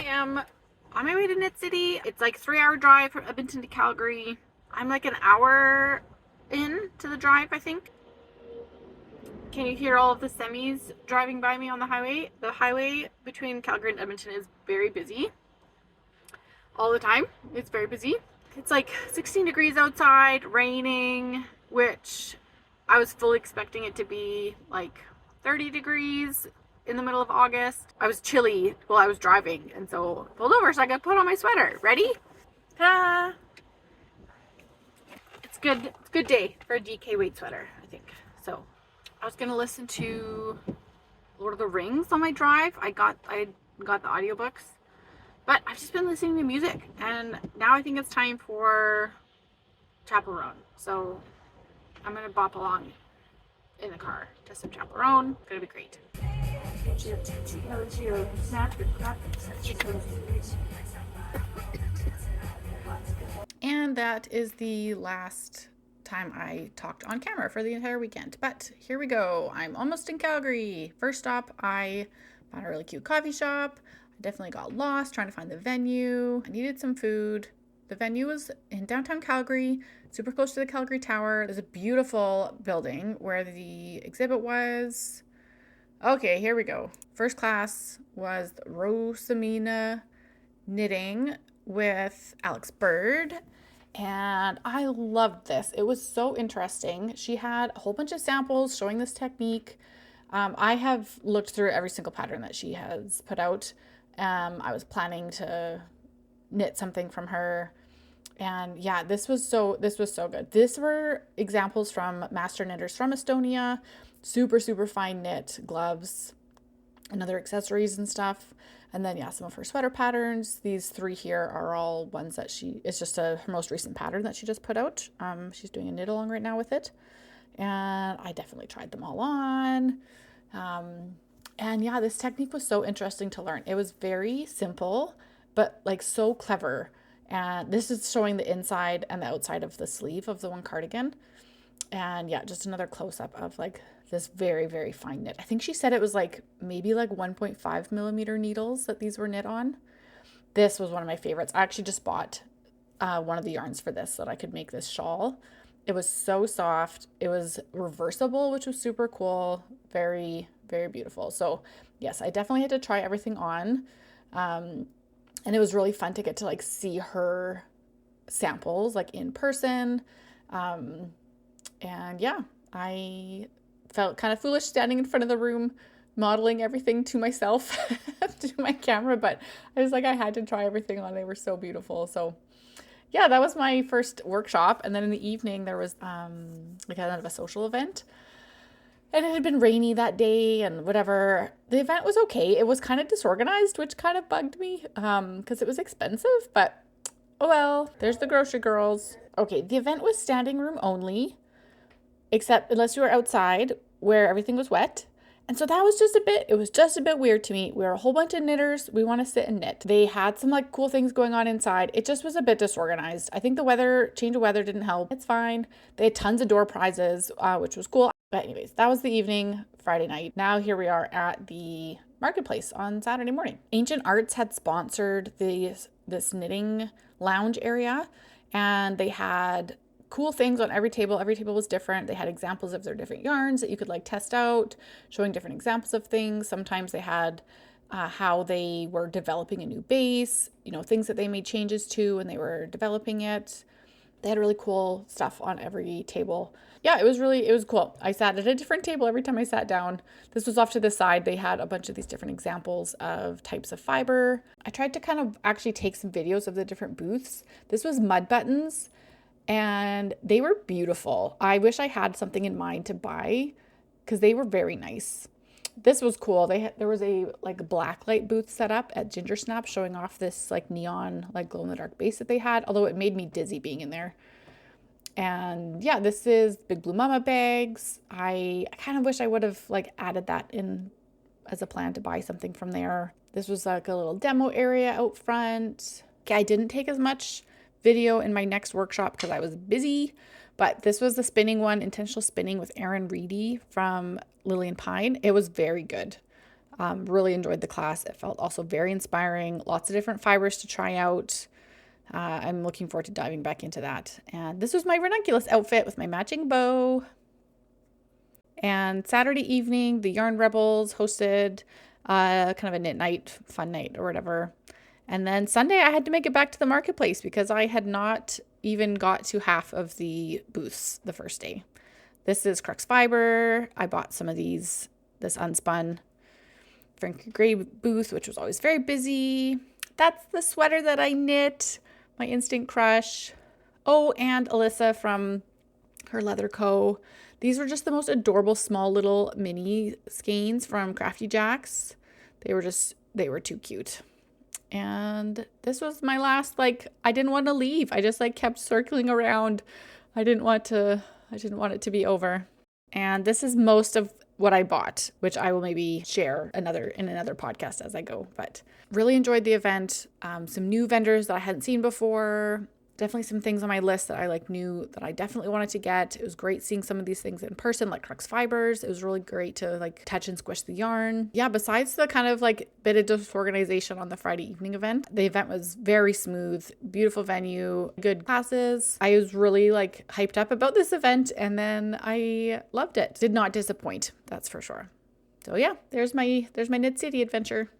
am on my way to Knit City. It's like a 3-hour drive from Edmonton to Calgary. I'm like an hour in to the drive, I think. Can you hear all of the semis driving by me on the highway? The highway between Calgary and Edmonton is very busy. All the time. It's very busy. It's like 16 degrees outside, raining, which I was fully expecting it to be like 30 degrees in the middle of August. I was chilly while I was driving, and so I pulled over so I could put on my sweater. Ready? Ta-da! It's good. It's a good day for a DK weight sweater, I think. So I was gonna listen to Lord of the Rings on my drive. I got the audiobooks, but I've just been listening to music, and now I think it's time for Chaperone. So I'm gonna bop along in the car to some Chaperone. It's gonna be great. And that is the last time I talked on camera for the entire weekend. But here we go. I'm almost in Calgary. First stop, I found a really cute coffee shop. I definitely got lost trying to find the venue. I needed some food. The venue was in downtown Calgary, super close to the Calgary Tower. There's a beautiful building where the exhibit was. Okay, here we go. First class was Rosamina Knitting with Alex Bird. And I loved this. It was so interesting. She had a whole bunch of samples showing this technique. I have looked through every single pattern that she has put out. I was planning to knit something from her. And yeah, this was so good. These were examples from master knitters from Estonia. Super, super fine knit gloves and other accessories and stuff. And then, yeah, some of her sweater patterns. These 3 here are all ones that it's just her most recent pattern that she just put out. She's doing a knit along right now with it. And I definitely tried them all on. And yeah, this technique was so interesting to learn. It was very simple, but like so clever. And this is showing the inside and the outside of the sleeve of the one cardigan. And yeah, just another close-up of like this very, very fine knit. I think she said it was like maybe like 1.5 millimeter needles that these were knit on. This was one of my favorites. I actually just bought one of the yarns for this so that I could make this shawl. It was so soft. It was reversible, which was super cool. Very, very beautiful. So yes, I definitely had to try everything on. And it was really fun to get to like see her samples like in person. And yeah, I felt kind of foolish standing in front of the room modeling everything to myself to my camera, but I was like, I had to try everything on. They were so beautiful. So yeah, that was my first workshop. And then in the evening there was like kind of a social event, and it had been rainy that day and whatever. The event was okay. It was kind of disorganized, which kind of bugged me because it was expensive, but oh well. There's the grocery girls. Okay, the event was standing room only, except unless you were outside where everything was wet. And so that was it was just a bit weird to me. We were a whole bunch of knitters. We want to sit and knit. They had some like cool things going on inside. It just was a bit disorganized. I think the change of weather didn't help. It's fine. They had tons of door prizes, which was cool. But anyways, that was the evening, Friday night. Now here we are at the marketplace on Saturday morning. Ancient Arts had sponsored this knitting lounge area, and they had cool things on every table. Every table was different. They had examples of their different yarns that you could like test out, showing different examples of things. Sometimes they had how they were developing a new base, things that they made changes to when they were developing it. They had really cool stuff on every table. Yeah, it was cool. I sat at a different table every time I sat down. This was off to the side. They had a bunch of these different examples of types of fiber. I tried to kind of actually take some videos of the different booths. This was mud buttons, and they were beautiful. I wish I had something in mind to buy because they were very nice. This was cool. There was a like black light booth set up at Ginger Snap showing off this like neon like glow in the dark base that they had, although it made me dizzy being in there. And yeah, this is Big Blue Mama bags. I kind of wish I would have like added that in as a plan to buy something from there. This was like a little demo area out front. Okay, I didn't take as much video in my next workshop because I was busy, but this was the spinning one, intentional spinning with Erin Reedy from Lily and Pine. It was very good. Really enjoyed the class. It felt also very inspiring. Lots of different fibers to try out. I'm looking forward to diving back into that. And this was my ranunculus outfit with my matching bow. And Saturday evening, the Yarn Rebels hosted kind of a knit night, fun night or whatever. And then Sunday, I had to make it back to the marketplace because I had not even got to half of the booths the first day. This is Crux Fiber. I bought some of these, this unspun Frank Gray booth, which was always very busy. That's the sweater that I knit, my instant crush. Oh, and Alyssa from her Leather Co. These were just the most adorable small little mini skeins from Crafty Jacks. They were too cute. And this was my last, I didn't want to leave. I just kept circling around. I didn't want it to be over. And this is most of what I bought, which I will maybe share in another podcast as I go. But really enjoyed the event. Some new vendors that I hadn't seen before. Definitely some things on my list that I knew that I definitely wanted to get. It was great seeing some of these things in person, like Crux Fibers. It was really great to touch and squish the yarn. Yeah, besides the kind of bit of disorganization on the Friday evening event, the event was very smooth, beautiful venue, good classes. I was really hyped up about this event, and then I loved it. Did not disappoint, that's for sure. So yeah, there's my Knit City adventure.